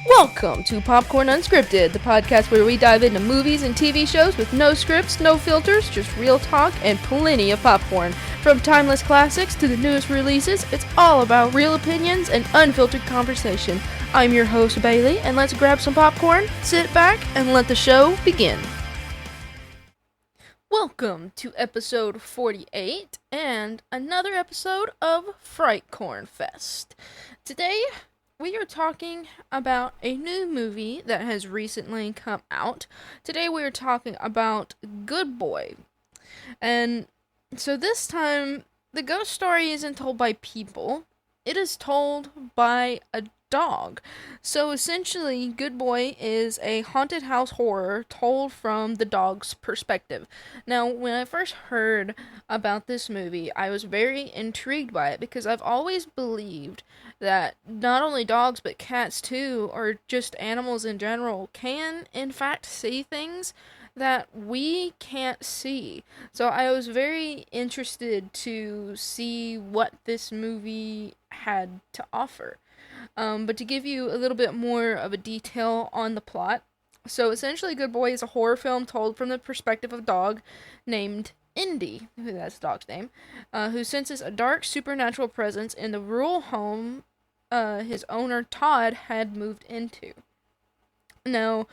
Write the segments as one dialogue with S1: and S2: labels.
S1: Welcome to Popcorn Unscripted, the podcast where we dive into movies and TV shows with no scripts, no filters, just real talk and plenty of popcorn. From timeless classics to the newest releases, it's all about real opinions and unfiltered conversation. I'm your host, Bailey, and let's grab some popcorn, sit back, and let the show begin. Welcome to episode 48 and another episode of Fright Corn Fest. Today, we are talking about a new movie that has recently come out. Today we are talking about Good Boy. And so this time, the ghost story isn't told by people. It is told by a dog. So essentially, Good Boy is a haunted house horror told from the dog's perspective. Now, when I first heard about this movie, I was very intrigued by it because I've always believed that not only dogs but cats too, or just animals in general, can in fact see things that we can't see. So I was very interested to see what this movie had to offer. But to give you a little bit more of a detail on the plot, so essentially Good Boy is a horror film told from the perspective of a dog named Indy, that's the dog's name, who senses a dark supernatural presence in the rural home his owner Todd had moved into. Now,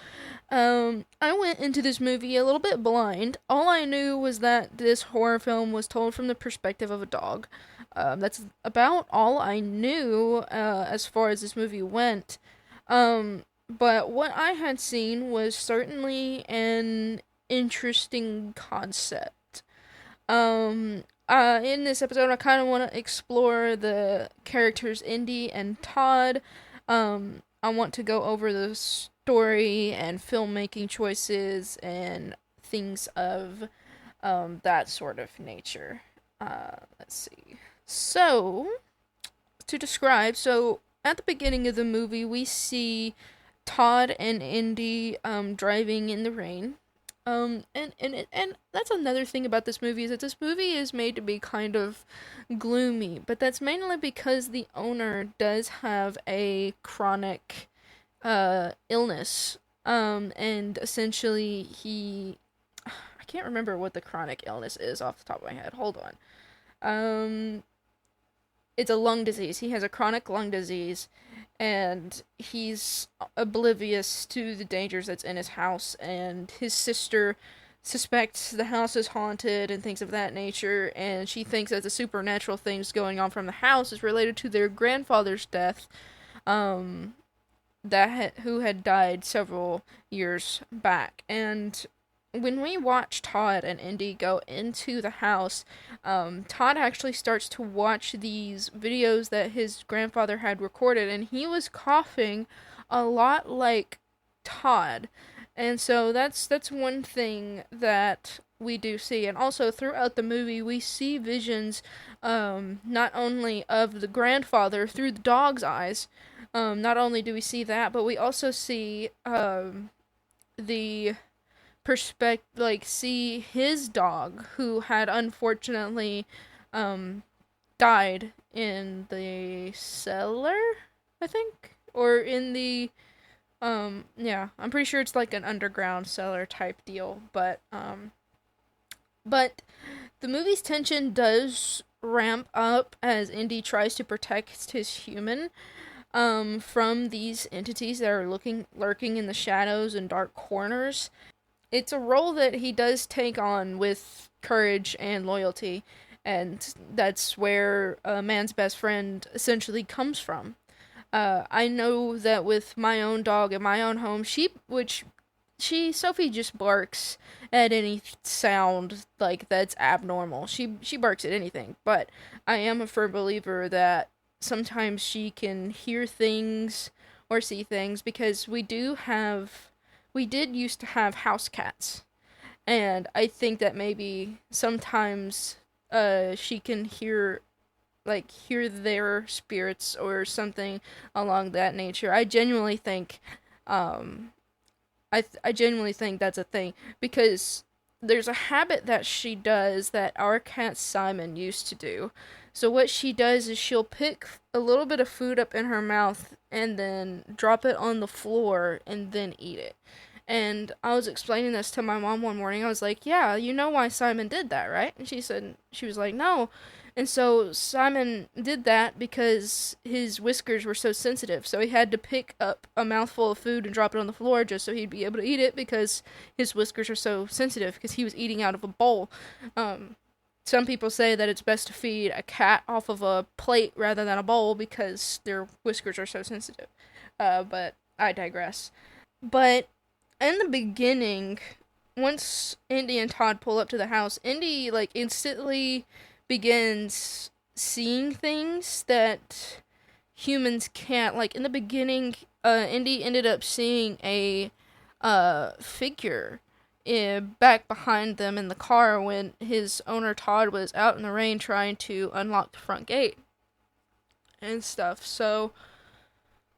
S1: I went into this movie a little bit blind. All I knew was that this horror film was told from the perspective of a dog. That's about all I knew as far as this movie went. But what I had seen was certainly an interesting concept. In this episode, I kind of want to explore the characters Indy and Todd. I want to go over the story and filmmaking choices and things of that sort of nature. Let's see. So, to describe, at the beginning of the movie, we see Todd and Indy driving in the rain. And that's another thing about this movie, is that this movie is made to be kind of gloomy, but that's mainly because the owner does have a chronic illness, and essentially I can't remember what the chronic illness is off the top of my head, hold on. It's a lung disease. He has a chronic lung disease, and he's oblivious to the dangers that's in his house, and his sister suspects the house is haunted and things of that nature, and she thinks that the supernatural things going on from the house is related to their grandfather's death, who had died several years back. And when we watch Todd and Indy go into the house, Todd actually starts to watch these videos that his grandfather had recorded, and he was coughing a lot like Todd. And so that's one thing that we do see. And also throughout the movie, we see visions not only of the grandfather through the dog's eyes. Not only do we see that, but we also see the see his dog, who had unfortunately died in the cellar, I think, or in the yeah, I'm pretty sure it's like an underground cellar type deal, but the movie's tension does ramp up as Indy tries to protect his human from these entities that are lurking in the shadows and dark corners. It's a role that he does take on with courage and loyalty, and that's where a man's best friend essentially comes from. I know that with my own dog in my own home, Sophie just barks at any sound like that's abnormal. She barks at anything, but I am a firm believer that sometimes she can hear things or see things, because we did used to have house cats, and I think that maybe sometimes she can hear their spirits or something along that nature. I genuinely think I genuinely think that's a thing, because there's a habit that she does that our cat Simon used to do. So what she does is she'll pick a little bit of food up in her mouth and then drop it on the floor and then eat it. And I was explaining this to my mom one morning. I was like, yeah, you know why Simon did that, right? And she was like, no. And so Simon did that because his whiskers were so sensitive. So he had to pick up a mouthful of food and drop it on the floor just so he'd be able to eat it because his whiskers are so sensitive because he was eating out of a bowl. Some people say that it's best to feed a cat off of a plate rather than a bowl because their whiskers are so sensitive. But I digress. But in the beginning, once Indy and Todd pull up to the house, Indy, like, instantly begins seeing things that humans can't. Like, in the beginning, Indy ended up seeing a figure back behind them in the car when his owner Todd was out in the rain trying to unlock the front gate and stuff. So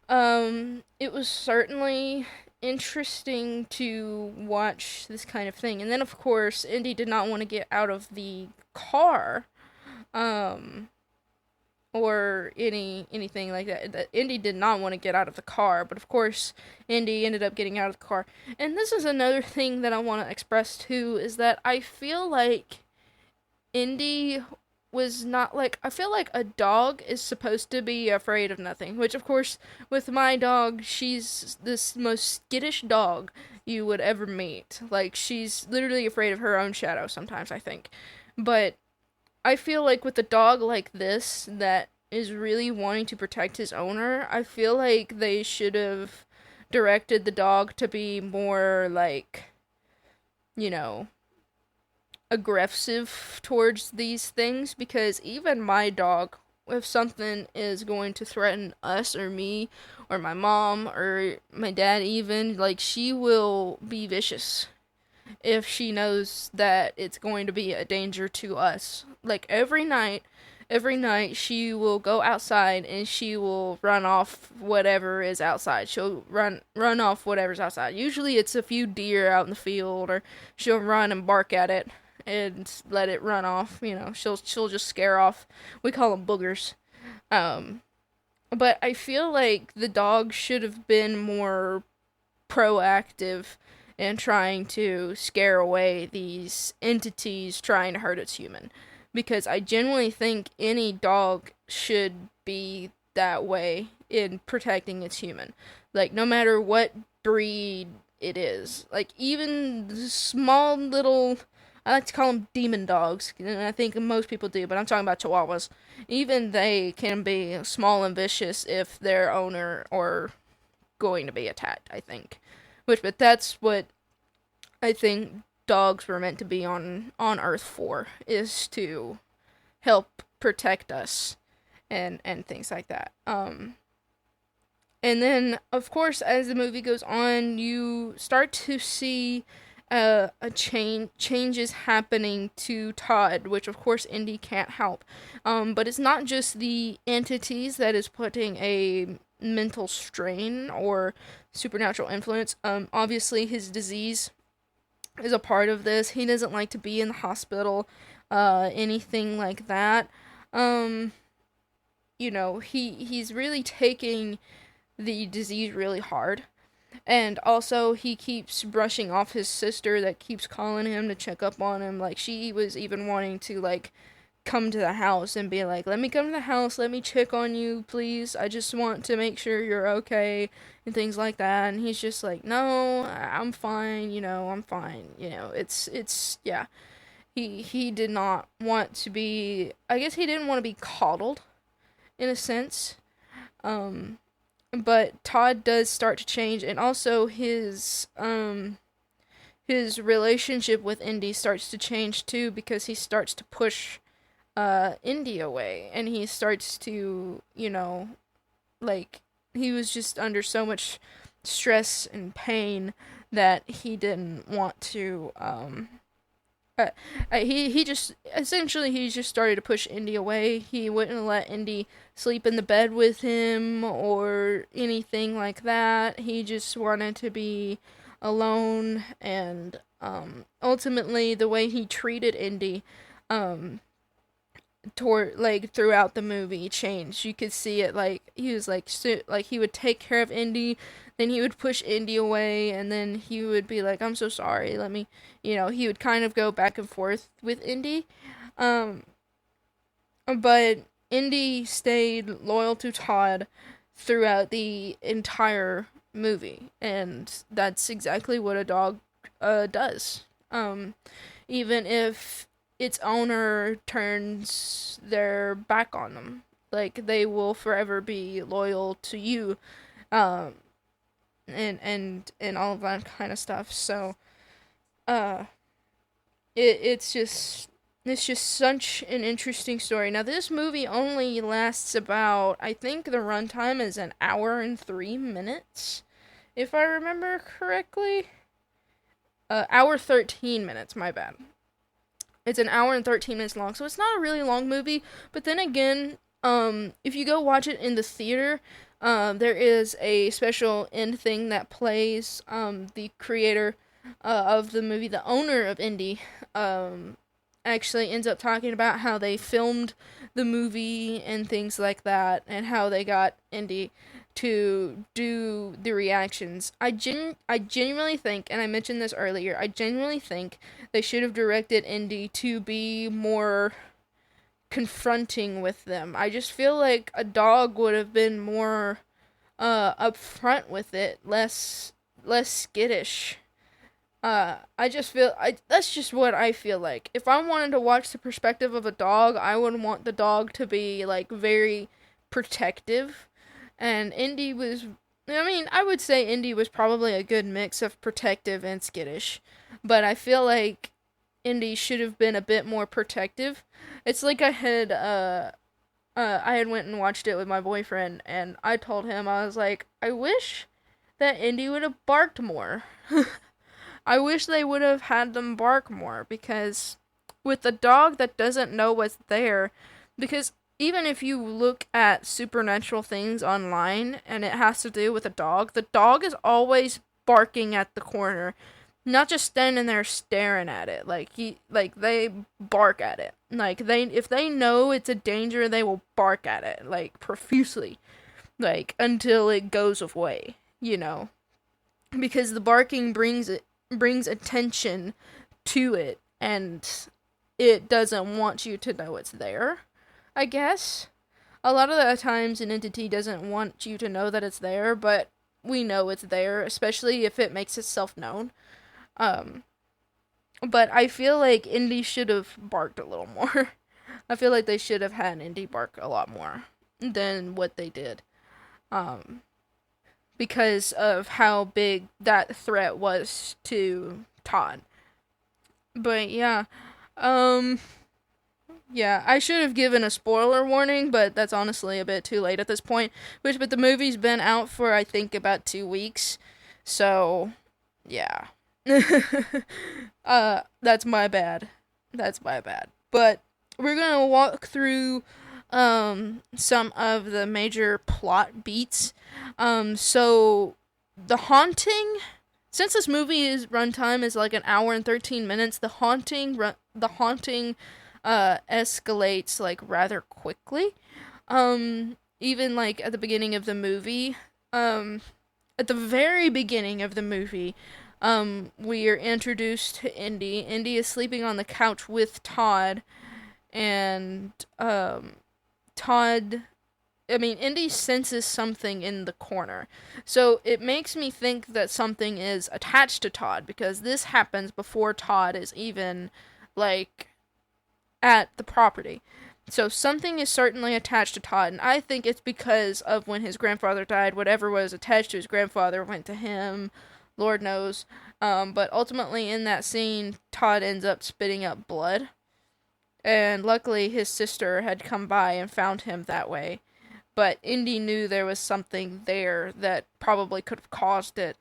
S1: it was certainly interesting to watch this kind of thing. And then, of course, Indy did not want to get out of the car or anything like that. Indy did not want to get out of the car, but of course Indy ended up getting out of the car. And this is another thing that I want to express too, is that I feel like Indy was not, like, I feel like a dog is supposed to be afraid of nothing, which of course with my dog, she's this most skittish dog you would ever meet. Like, she's literally afraid of her own shadow sometimes, I think. But I feel like with a dog like this that is really wanting to protect his owner, I feel like they should have directed the dog to be more, like, you know, aggressive towards these things, because even my dog, if something is going to threaten us or me or my mom or my dad even, like, she will be vicious if she knows that it's going to be a danger to us. Like, every night she will go outside and she will run off whatever is outside. She'll run off whatever's outside. Usually it's a few deer out in the field, or she'll run and bark at it and let it run off. You know, she'll just scare off. We call them boogers. But I feel like the dog should have been more proactive in trying to scare away these entities trying to hurt its human. Because I genuinely think any dog should be that way in protecting its human. Like, no matter what breed it is. Like, even the small little, I like to call them demon dogs, and I think most people do, but I'm talking about Chihuahuas. Even they can be small and vicious if their owner are going to be attacked, I think. But that's what I think dogs were meant to be on Earth for, is to help protect us and things like that. And then, of course, as the movie goes on, you start to see changes happening to Todd, which of course Indy can't help. But it's not just the entities that is putting a mental strain or supernatural influence. Obviously his disease is a part of this. He doesn't like to be in the hospital, anything like that. You know, he's really taking the disease really hard. And also, he keeps brushing off his sister that keeps calling him to check up on him. Like, she was even wanting to, like, come to the house and be like, let me come to the house, let me check on you, please. I just want to make sure you're okay, and things like that. And he's just like, no, I'm fine, I'm fine. Yeah. He did not want to be, I guess he didn't want to be coddled, in a sense. But Todd does start to change, and also his relationship with Indy starts to change too, because he starts to push Indy away, and he starts to, like, he was just under so much stress and pain that he didn't want to, he just started to push Indy away. He wouldn't let Indy sleep in the bed with him or anything like that. He just wanted to be alone, and ultimately the way he treated Indy, toward like throughout the movie changed. You could see it, like he was like like he would take care of Indy, then he would push Indy away, and then he would be like, "I'm so sorry, let me," he would kind of go back and forth with Indy. Um, but Indy stayed loyal to Todd throughout the entire movie, and that's exactly what a dog does. Even if its owner turns their back on them, like they will forever be loyal to you, um, and all of that kind of stuff. So, uh, it's just such an interesting story. Now, this movie only lasts about, I think the runtime is an hour and 3 minutes, if I remember correctly. Hour 13 minutes, my bad. It's an hour and 13 minutes long, so it's not a really long movie. But then again, if you go watch it in the theater, there is a special end thing that plays. The creator of the movie, the owner of Indy, actually ends up talking about how they filmed the movie and things like that, and how they got Indy to do the reactions. I genuinely think, and I mentioned this earlier, I genuinely think they should have directed Indy to be more confronting with them. I just feel like a dog would have been more upfront with it, less skittish. I just feel that's just what I feel like. If I wanted to watch the perspective of a dog, I would want the dog to be like very protective. And Indy was, I mean, I would say Indy was probably a good mix of protective and skittish. But I feel like Indy should have been a bit more protective. It's like I had went and watched it with my boyfriend, and I told him, I was like, I wish that Indy would have barked more. I wish they would have had them bark more, because with a dog that doesn't know what's there, because even if you look at supernatural things online and it has to do with a dog, the dog is always barking at the corner, not just standing there staring at it. They bark at it. If they know it's a danger, they will bark at it like profusely, like until it goes away, because the barking brings attention to it, and it doesn't want you to know it's there, I guess. A lot of the times an entity doesn't want you to know that it's there, but we know it's there, especially if it makes itself known. But I feel like Indy should have barked a little more. I feel like they should have had Indy bark a lot more than what they did. Because of how big that threat was to Todd. But yeah, yeah, I should have given a spoiler warning, but that's honestly a bit too late at this point. But the movie's been out for, I think, about 2 weeks. So, yeah. That's my bad. But we're gonna walk through some of the major plot beats. So the haunting, since this movie's runtime is like an hour and 13 minutes, the haunting escalates like rather quickly. Even like at the beginning of the movie, at the very beginning of the movie, we are introduced to Indy. Indy is sleeping on the couch with Todd, and Indy senses something in the corner. So it makes me think that something is attached to Todd, because this happens before Todd is even, like, at the property. So something is certainly attached to Todd, and I think it's because of when his grandfather died, whatever was attached to his grandfather went to him, Lord knows. But ultimately in that scene, Todd ends up spitting up blood. And luckily his sister had come by and found him that way. But Indy knew there was something there that probably could have caused it.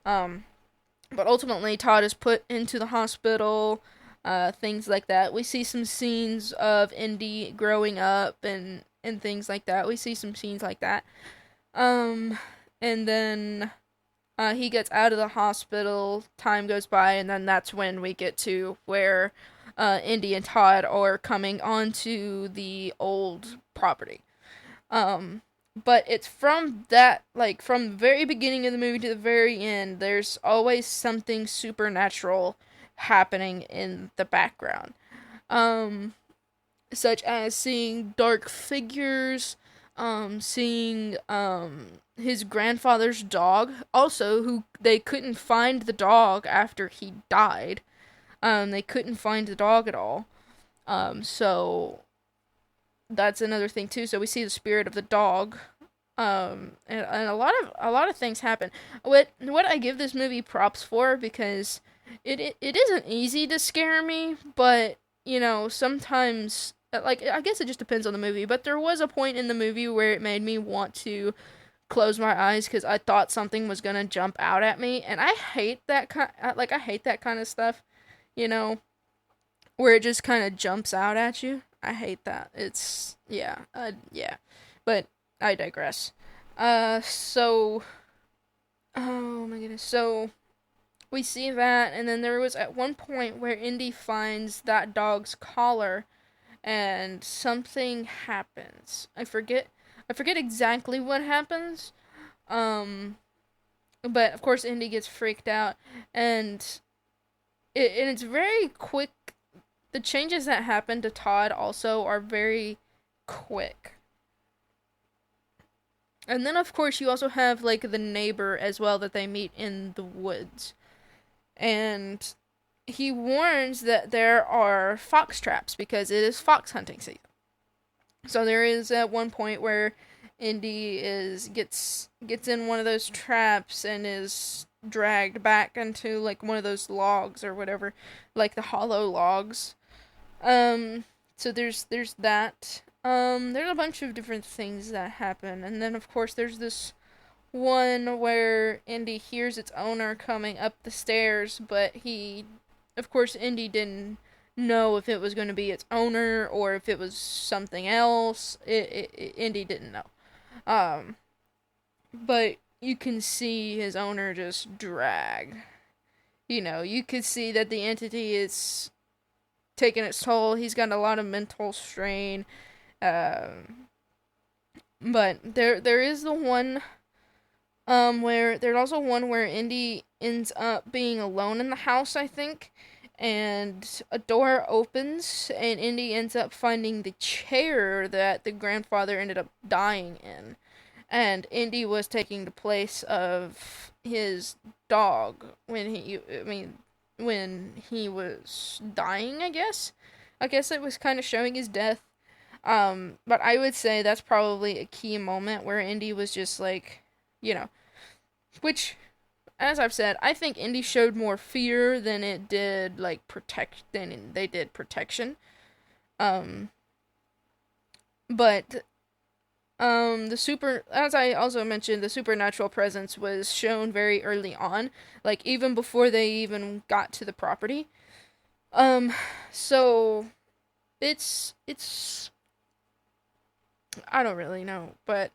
S1: But ultimately Todd is put into the hospital, things like that. We see some scenes of Indy growing up and things like that. We see some scenes like that. And then He gets out of the hospital, time goes by, and then that's when we get to where Indy and Todd are coming onto the old property. But it's from that, like, from the very beginning of the movie to the very end, there's always something supernatural happening in the background. Such as seeing dark figures, seeing, his grandfather's dog, also, who they couldn't find the dog after he died. They couldn't find the dog at all. So that's another thing too. So we see the spirit of the dog. And a lot of things happen. What I give this movie props for, because it isn't easy to scare me, but sometimes, like, I guess it just depends on the movie, but there was a point in the movie where it made me want to close my eyes because I thought something was gonna jump out at me, and I hate that I hate that kind of stuff, where it just kind of jumps out at you. I hate that. It's yeah, but I digress. So, oh my goodness. So we see that, and then there was at one point where Indy finds that dog's collar, and something happens. I forget exactly what happens. But of course Indy gets freaked out, and it's very quick. The changes that happen to Todd also are very quick. And then of course you also have, like, the neighbor as well that they meet in the woods. And he warns that there are fox traps because it is fox hunting season. So there is at one point where Indy gets in one of those traps and is dragged back into, like, one of those logs or whatever, like the hollow logs. So there's that. There's a bunch of different things that happen, and then of course there's this one where Indy hears its owner coming up the stairs, but Indy didn't know if it was going to be its owner or if it was something else. Indy didn't know. But you can see his owner just drag. You could see that the entity is taking its toll. He's got a lot of mental strain. But there is the one where there's also one where Indy ends up being alone in the house, I think, and a door opens and Indy ends up finding the chair that the grandfather ended up dying in. And Indy was taking the place of his dog when he was dying, I guess. I guess it was kind of showing his death. But I would say that's probably a key moment where Indy was just like, which, as I've said, I think Indy showed more fear than it did, like, than they did protection. But, as I also mentioned, the supernatural presence was shown very early on, like, even before they even got to the property. So, it's, I don't really know, but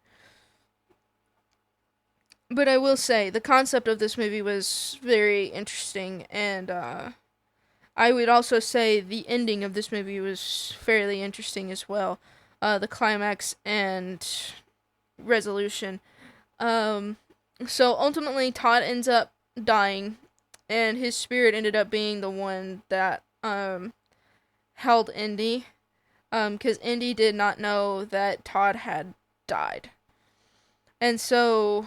S1: I will say, the concept of this movie was very interesting, and, I would also say the ending of this movie was fairly interesting as well. The climax and resolution. So ultimately Todd ends up dying, and his spirit ended up being the one that, held Indy. Because Indy did not know that Todd had died. And so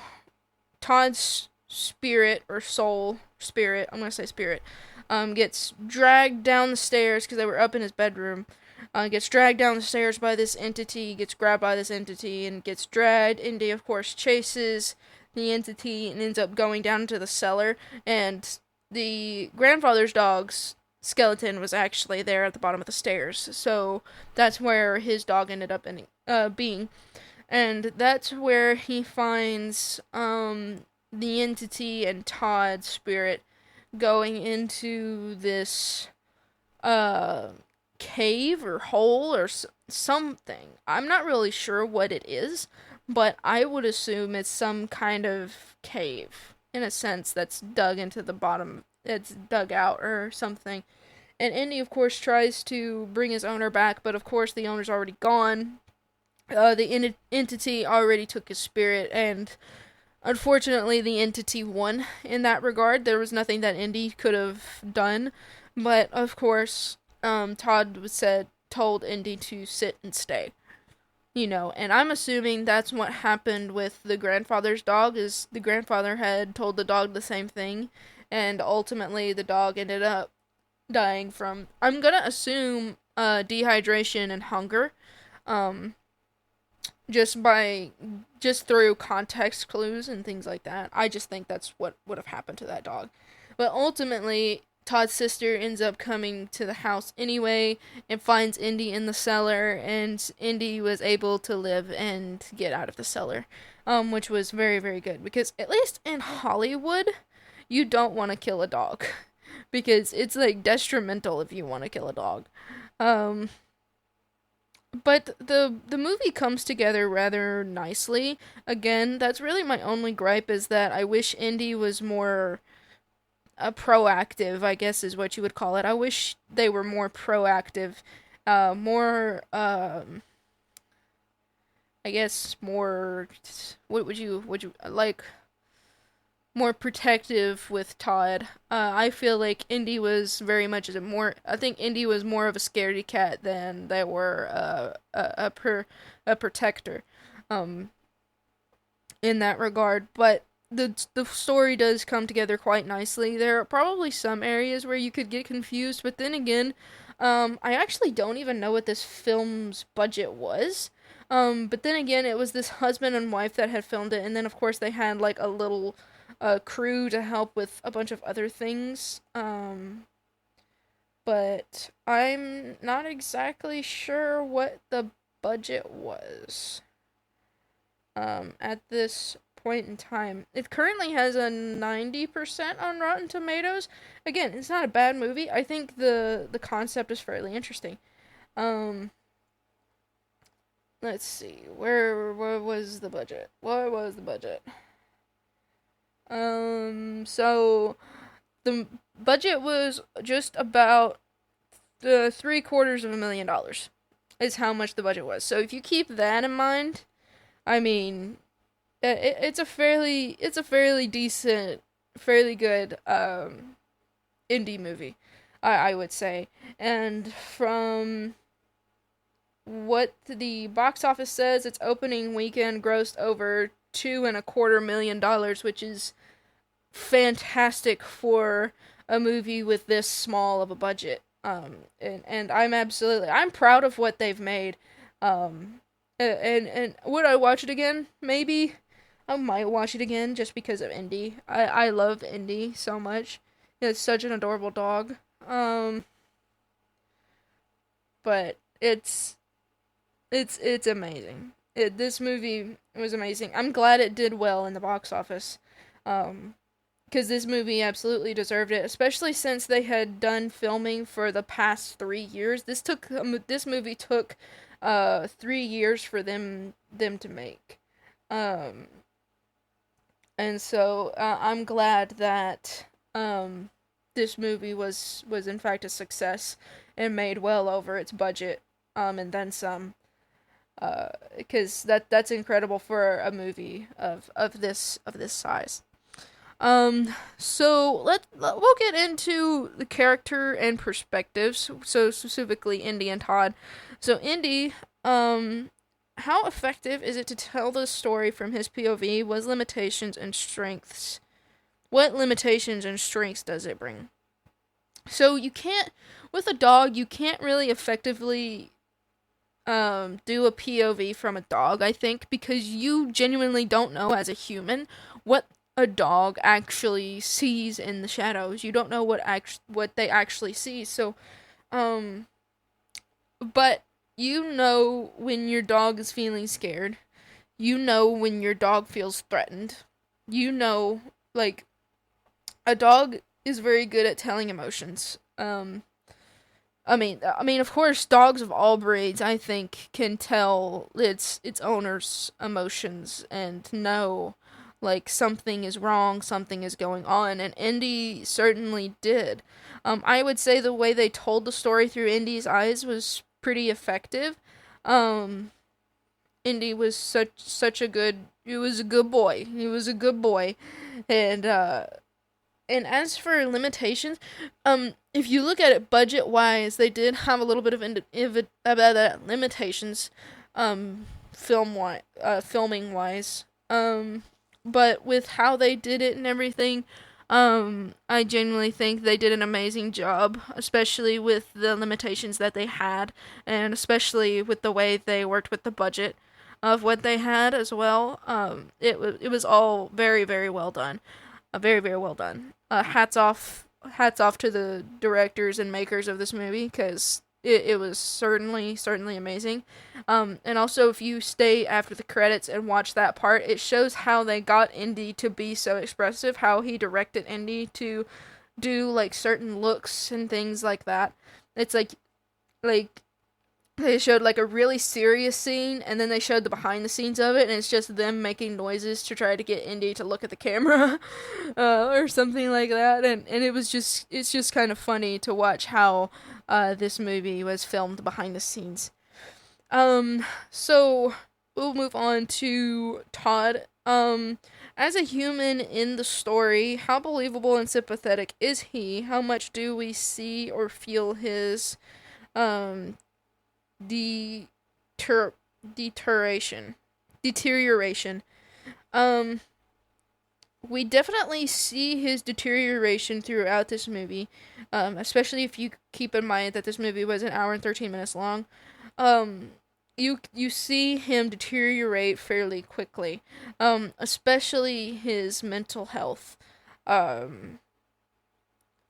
S1: Todd's spirit, or spirit, I'm going to say spirit, gets dragged down the stairs because they were up in his bedroom. Gets dragged down the stairs by this entity, gets grabbed by this entity, and gets dragged. Indy, of course, chases the entity and ends up going down into the cellar. And the grandfather's dog's skeleton was actually there at the bottom of the stairs. So that's where his dog ended up being. And that's where he finds the entity and Todd's spirit going into this cave or hole or something. I'm not really sure what it is, but I would assume it's some kind of cave. in a sense, that's dug into the bottom. It's dug out or something. And Indy, of course, tries to bring his owner back, but of course the owner's already gone. The entity already took his spirit, and unfortunately the entity won in that regard. There was nothing that Indy could have done, but of course, Todd told Indy to sit and stay. And I'm assuming that's what happened with the grandfather's dog, is the grandfather had told the dog the same thing, and ultimately the dog ended up dying from, I'm gonna assume, dehydration and hunger, um, just through context clues and things like that. I just think that's what would have happened to that dog. But ultimately, Todd's sister ends up coming to the house anyway and finds Indy in the cellar, and Indy was able to live and get out of the cellar, which was very, very good, because at least in Hollywood, you don't want to kill a dog because it's like detrimental if you want to kill a dog. Um, but the movie comes together rather nicely. Again, that's really my only gripe, is that I wish Indy was more proactive, I guess is what you would call it. I wish they were more proactive, more I guess more, what would you like, more protective with Todd. I feel like Indy was very much I think Indy was more of a scaredy cat than they were a protector, um, in that regard. But the story does come together quite nicely. There are probably some areas where you could get confused, but then again, I actually don't even know what this film's budget was. But then again, it was this husband and wife that had filmed it, and then of course they had like a little crew to help with a bunch of other things. But I'm not exactly sure what the budget was at this point in time. It currently has a 90% on Rotten Tomatoes. Again, it's not a bad movie. I think the concept is fairly interesting. Um, let's see. Where was the budget? What was the budget? So the budget was just about the $750,000 is how much the budget was. So if you keep that in mind, I mean, it's a fairly decent, fairly good indie movie, I would say. And from what the box office says, its opening weekend grossed over $2.25 million, which is fantastic for a movie with this small of a budget. And I'm proud of what they've made. And would I watch it again? Maybe. I might watch it again just because of Indy. I love Indy so much. It's such an adorable dog. But it's amazing. This movie was amazing. I'm glad it did well in the box office. Because this movie absolutely deserved it, especially since they had done filming for the past 3 years. This movie took 3 years for them to make. And so I'm glad that this movie was in fact a success and made well over its budget, and then some. Because that's incredible for a movie of this size. So we'll get into the character and perspectives. So specifically Indy and Todd. So Indy, how effective is it to tell the story from his POV? What limitations and strengths does it bring? So with a dog, you can't really effectively do a POV from a dog, I think, because you genuinely don't know as a human what a dog actually sees in the shadows. You don't know what they actually see. So, but you know when your dog is feeling scared. You know when your dog feels threatened. You know, like, a dog is very good at telling emotions. I mean, of course, dogs of all breeds, I think, can tell its owner's emotions and know, like something is wrong, something is going on, and Indy certainly did. I would say the way they told the story through Indy's eyes was pretty effective. Um, Indy was such a good. He was a good boy. He was a good boy, and as for limitations, if you look at it budget wise, they did have a little bit of limitations, filming wise. But with how they did it and everything, I genuinely think they did an amazing job, especially with the limitations that they had, and especially with the way they worked with the budget of what they had as well. It was all very, very well done. Very, very well done. Hats off to the directors and makers of this movie, because it was certainly amazing. And also, if you stay after the credits and watch that part, it shows how they got Indy to be so expressive, how he directed Indy to do like certain looks and things like that. It's like they showed like a really serious scene, and then they showed the behind the scenes of it, and it's just them making noises to try to get Indy to look at the camera, or something like that. And it's just kind of funny to watch how this movie was filmed behind the scenes. So we'll move on to Todd. As a human in the story, how believable and sympathetic is he? How much do we see or feel his deterioration. We definitely see his deterioration throughout this movie, especially if you keep in mind that this movie was an hour and 13 minutes long. You see him deteriorate fairly quickly, especially his mental health.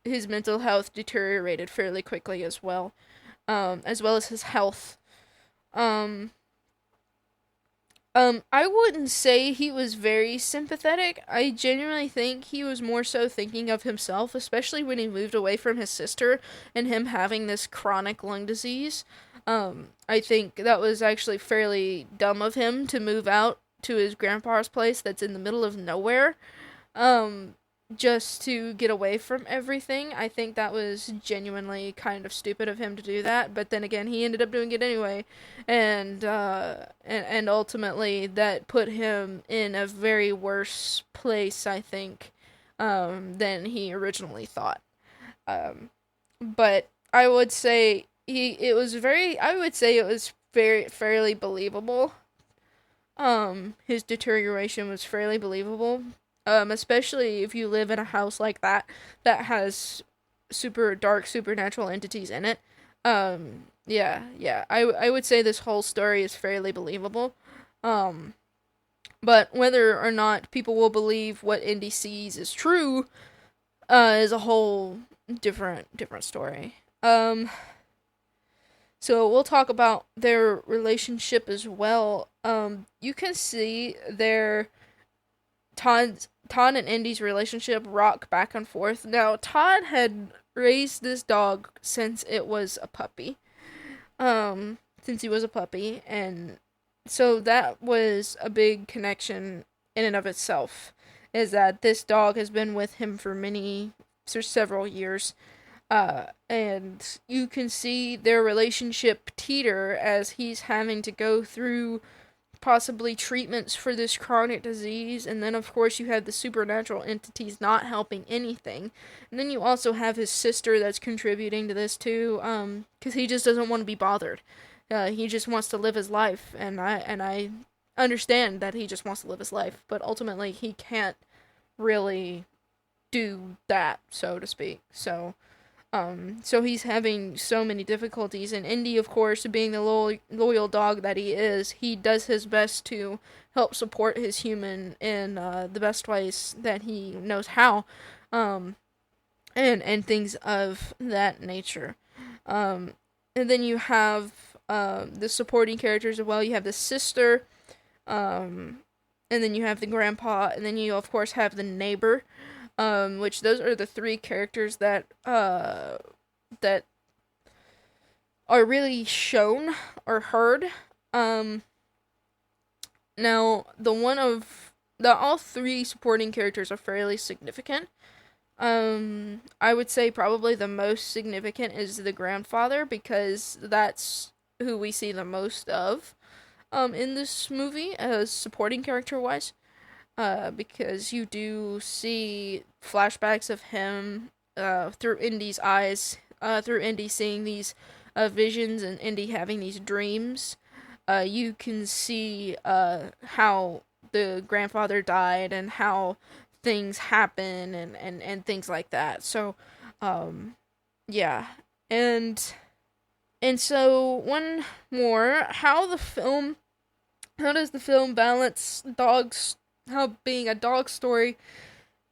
S1: His mental health deteriorated fairly quickly as well as his health. I wouldn't say he was very sympathetic. I genuinely think he was more so thinking of himself, especially when he moved away from his sister and him having this chronic lung disease. I think that was actually fairly dumb of him to move out to his grandpa's place that's in the middle of nowhere. Just to get away from everything. I think that was genuinely kind of stupid of him to do that, but then again, he ended up doing it anyway, and ultimately that put him in a very worse place, I think, than he originally thought. But I would say it was fairly believable. His deterioration was fairly believable. Especially if you live in a house like that has super dark supernatural entities in it. Yeah. I would say this whole story is fairly believable. But whether or not people will believe what Indy sees is true, is a whole different story. So we'll talk about their relationship as well. You can see Todd and Indy's relationship rock back and forth. Now, Todd had raised this dog since it was a puppy. Since he was a puppy, and so that was a big connection in and of itself, is that this dog has been with him for several years. And you can see their relationship teeter as he's having to go through possibly treatments for this chronic disease, and then of course you have the supernatural entities not helping anything, and then you also have his sister that's contributing to this too, because he just doesn't want to be bothered. He just wants to live his life, and I understand that he just wants to live his life, but ultimately he can't really do that, so to speak. So he's having so many difficulties, and Indy, of course, being the loyal dog that he is, he does his best to help support his human in the best ways that he knows how, and things of that nature. And then you have the supporting characters as well. You have the sister, and then you have the grandpa, and then you, of course, have the neighbor. Which those are the three characters that are really shown or heard. Now, the one of all three supporting characters are fairly significant. I would say probably the most significant is the grandfather, because that's who we see the most of in this movie as supporting character wise. Because you do see flashbacks of him through Indy's eyes, through Indy seeing these visions and Indy having these dreams. You can see how the grandfather died and how things happen and things like that. So, yeah. And so one more, how does the film balance dogs, how being a dog story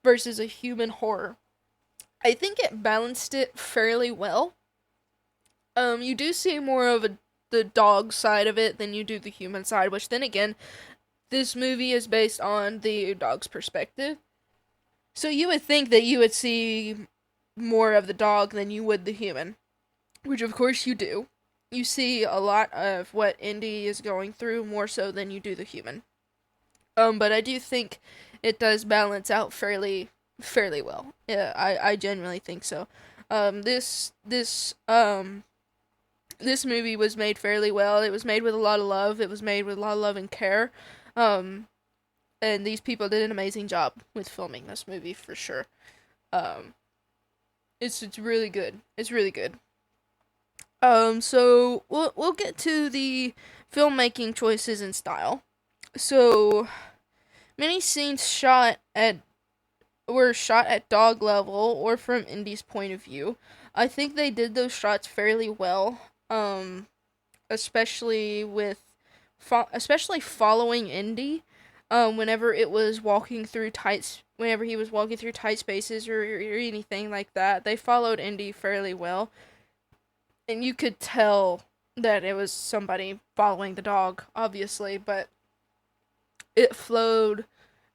S1: versus a human horror? I think it balanced it fairly well. You do see more of the dog side of it than you do the human side, which then again, this movie is based on the dog's perspective. So you would think that you would see more of the dog than you would the human, which of course you do. You see a lot of what Indy is going through more so than you do the human. But I do think it does balance out fairly well. Yeah, I genuinely think so. This movie was made fairly well. It was made with a lot of love. It was made with a lot of love and care. Um, and these people did an amazing job with filming this movie for sure. Um, it's really good. It's really good. So we'll get to the filmmaking choices and style. So many scenes were shot at dog level or from Indy's point of view. I think they did those shots fairly well. Especially especially following Indy. Whenever it was walking through whenever he was walking through tight spaces or anything like that, they followed Indy fairly well, and you could tell that it was somebody following the dog, obviously, but it flowed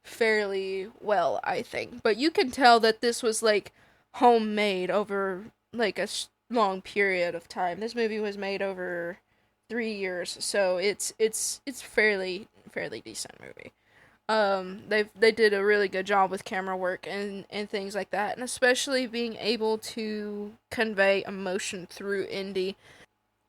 S1: fairly well, I think. But you can tell that this was like homemade over like a long period of time. This movie was made over 3 years, so it's fairly decent movie. They did a really good job with camera work and things like that, and especially being able to convey emotion through Indy,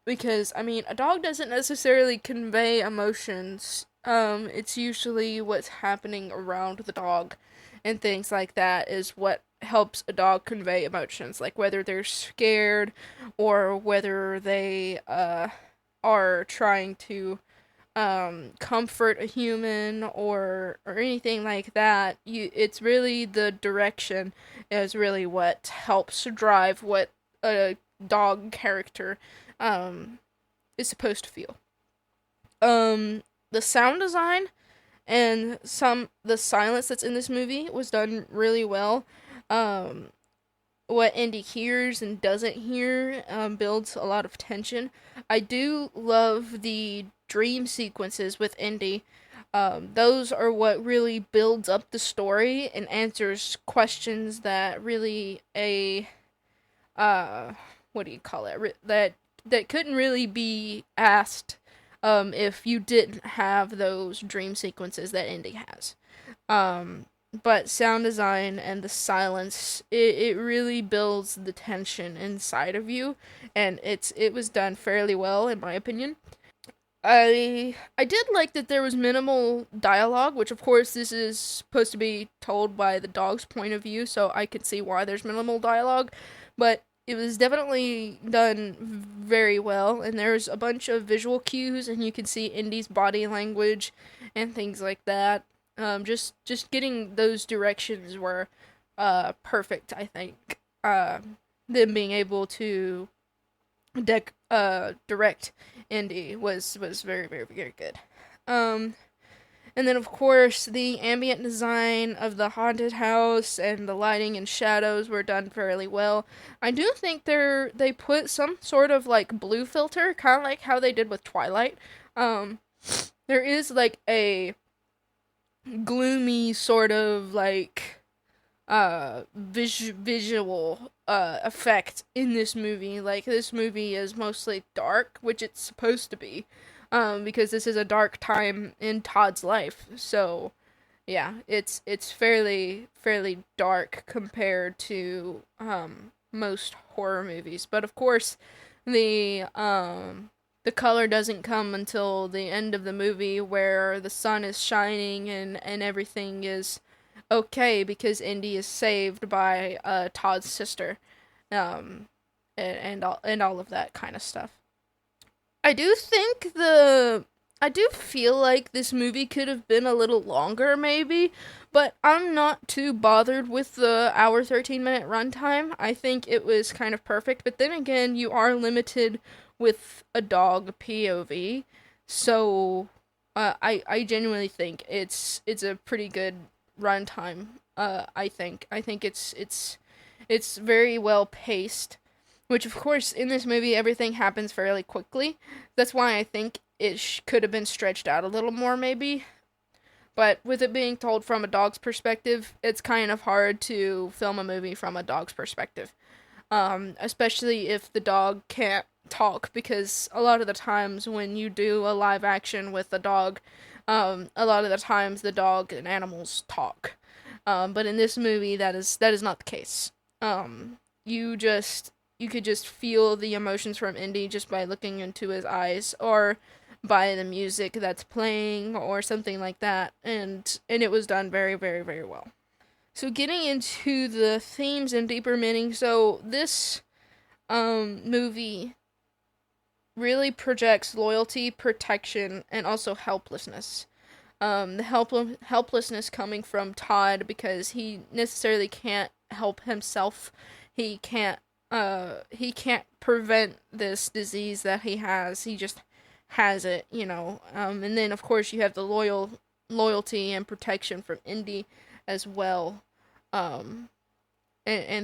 S1: because I mean a dog doesn't necessarily convey emotions. It's usually what's happening around the dog and things like that is what helps a dog convey emotions, like whether they're scared or whether they are trying to comfort a human or anything like that. It's really the direction is really what helps drive what a dog character is supposed to feel. The sound design and the silence that's in this movie was done really well. What Indy hears and doesn't hear builds a lot of tension. I do love the dream sequences with Indy. Those are what really builds up the story and answers questions that really what do you call it? That couldn't really be asked if you didn't have those dream sequences that Indy has. But sound design and the silence, it really builds the tension inside of you, and it was done fairly well in my opinion. I did like that there was minimal dialogue, which of course this is supposed to be told by the dog's point of view, so I can see why there's minimal dialogue, but it was definitely done very well, and there's a bunch of visual cues, and you can see Indy's body language and things like that. Just getting those directions were perfect, I think. Them being able to direct Indy was very good. And then of course the ambient design of the haunted house and the lighting and shadows were done fairly well. I do think they put some sort of like blue filter, kind of like how they did with Twilight. There is like a gloomy sort of like visual effect in this movie. Like this movie is mostly dark, which it's supposed to be, because this is a dark time in Todd's life. So Yeah, it's fairly dark compared to most horror movies. But of course, the the color doesn't come until the end of the movie where the sun is shining and everything is okay because Indy is saved by Todd's sister. Um and all of that kind of stuff. I do think the I do feel like this movie could have been a little longer, maybe, but I'm not too bothered with the hour 13-minute runtime. I think it was kind of perfect, but then again, you are limited with a dog POV, so I genuinely think it's a pretty good runtime. I think it's very well paced, which of course in this movie everything happens fairly quickly. That's why I think it could have been stretched out a little more, maybe. But with it being told from a dog's perspective, it's kind of hard to film a movie from a dog's perspective. Especially if the dog can't talk, because a lot of the times when you do a live action with a dog, a lot of the times the dog and animals talk. But in this movie, that is not the case. You just you could just feel the emotions from Indy just by looking into his eyes, or by the music that's playing, or something like that, and it was done very, very, very well. So getting into the themes and deeper meaning, so this movie really projects loyalty, protection, and also helplessness. The helplessness coming from Todd because he necessarily can't help himself. He can't prevent this disease that he has. He just has it, you know. And then of course you have the loyalty and protection from Indy as well. And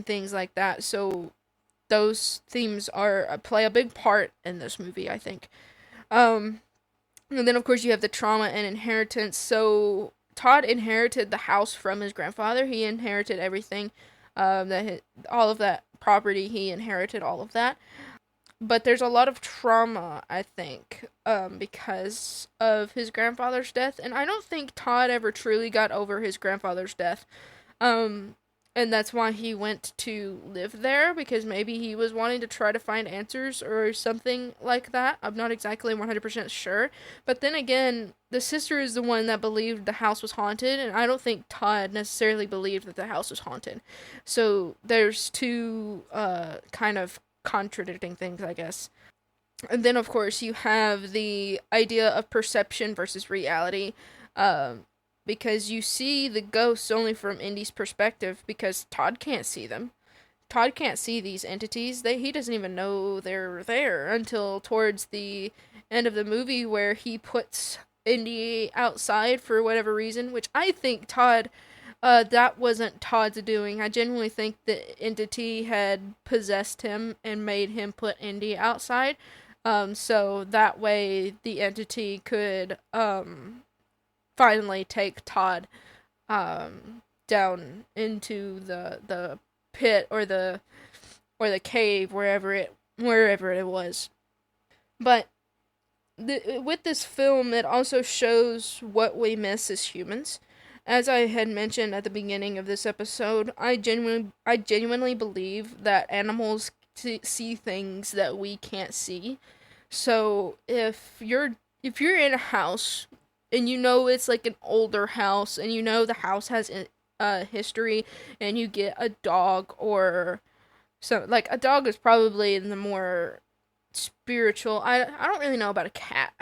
S1: things like that. So those themes are play a big part in this movie, I think. And then of course you have the trauma and inheritance. So Todd inherited the house from his grandfather. He inherited everything. All of that property. He inherited all of that. But there's a lot of trauma, I think, because of his grandfather's death, and I don't think Todd ever truly got over his grandfather's death. Um, and that's why he went to live there, because maybe he was wanting to try to find answers or something like that. I'm not exactly 100% sure. But then again, the sister is the one that believed the house was haunted, and I don't think Todd necessarily believed that the house was haunted. So there's two kind of contradicting things, I guess. And then, of course, you have the idea of perception versus reality. Because you see the ghosts only from Indy's perspective, because Todd can't see them. Todd can't see these entities. He doesn't even know they're there until towards the end of the movie, where he puts Indy outside for whatever reason, which I think that wasn't Todd's doing. I genuinely think the entity had possessed him and made him put Indy outside. So that way the entity could, finally take Todd, down into the pit, or the cave, wherever it was. But with this film, it also shows what we miss as humans. As I had mentioned at the beginning of this episode, I genuinely believe that animals see things that we can't see. So if you're in a house, and you know it's like an older house, and you know the house has a history, and you get a dog, or so, like, a dog is probably the more spiritual. I don't really know about a cat.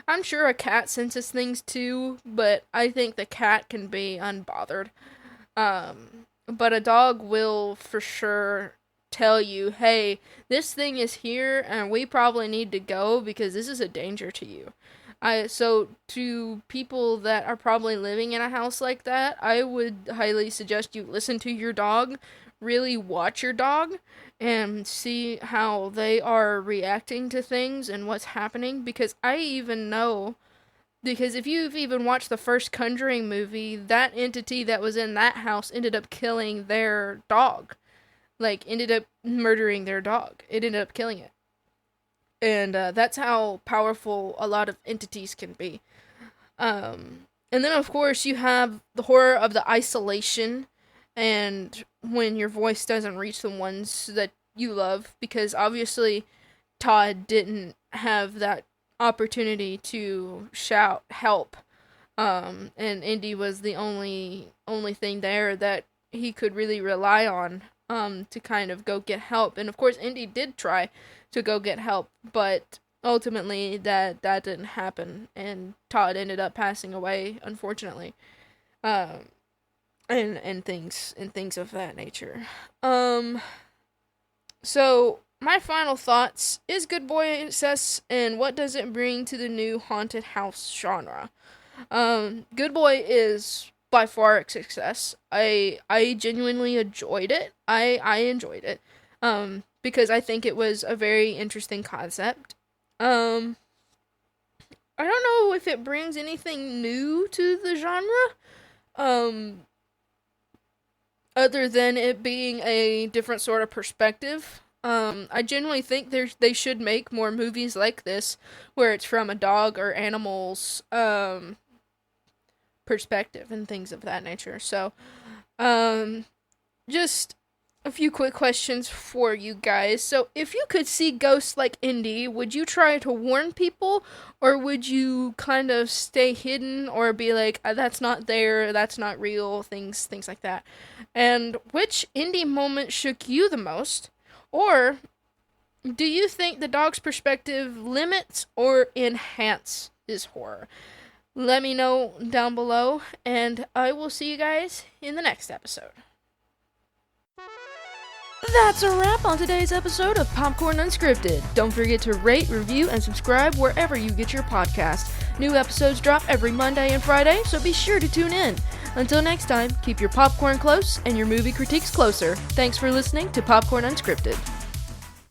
S1: I'm sure a cat senses things too, but I think the cat can be unbothered. But a dog will for sure tell you, hey, this thing is here and we probably need to go because this is a danger to you. So to people that are probably living in a house like that, I would highly suggest you listen to your dog, really watch your dog, and see how they are reacting to things and what's happening, because I even know, because if you've even watched the first Conjuring movie, that entity that was in that house ended up killing their dog. Like, ended up murdering their dog. It ended up killing it. And that's how powerful a lot of entities can be. And then, of course, you have the horror of the isolation and when your voice doesn't reach the ones that you love, because obviously Todd didn't have that opportunity to shout help. And Indy was the only thing there that he could really rely on to kind of go get help. And of course, Indy did try to go get help, but ultimately that didn't happen, and Todd ended up passing away, unfortunately. And things of that nature. So my final thoughts is Good Boy Assess, and what does it bring to the new haunted house genre? Good Boy is by far a success. I genuinely enjoyed it. I enjoyed it. Because I think it was a very interesting concept. I don't know if it brings anything new to the genre. Other than it being a different sort of perspective. I genuinely think they should make more movies like this, where it's from a dog or animal's perspective and things of that nature. So, just a few quick questions for you guys. So, if you could see ghosts like Indy, would you try to warn people, or would you kind of stay hidden, or be like, that's not there, that's not real, things like that? And which Indy moment shook you the most? Or do you think the dog's perspective limits or enhances horror? Let me know down below, and I will see you guys in the next episode. That's a wrap on today's episode of Popcorn Unscripted. Don't forget to rate, review, and subscribe wherever you get your podcast. New episodes drop every Monday and Friday, so be sure to tune in. Until next time, keep your popcorn close and your movie critiques closer. Thanks for listening to Popcorn Unscripted.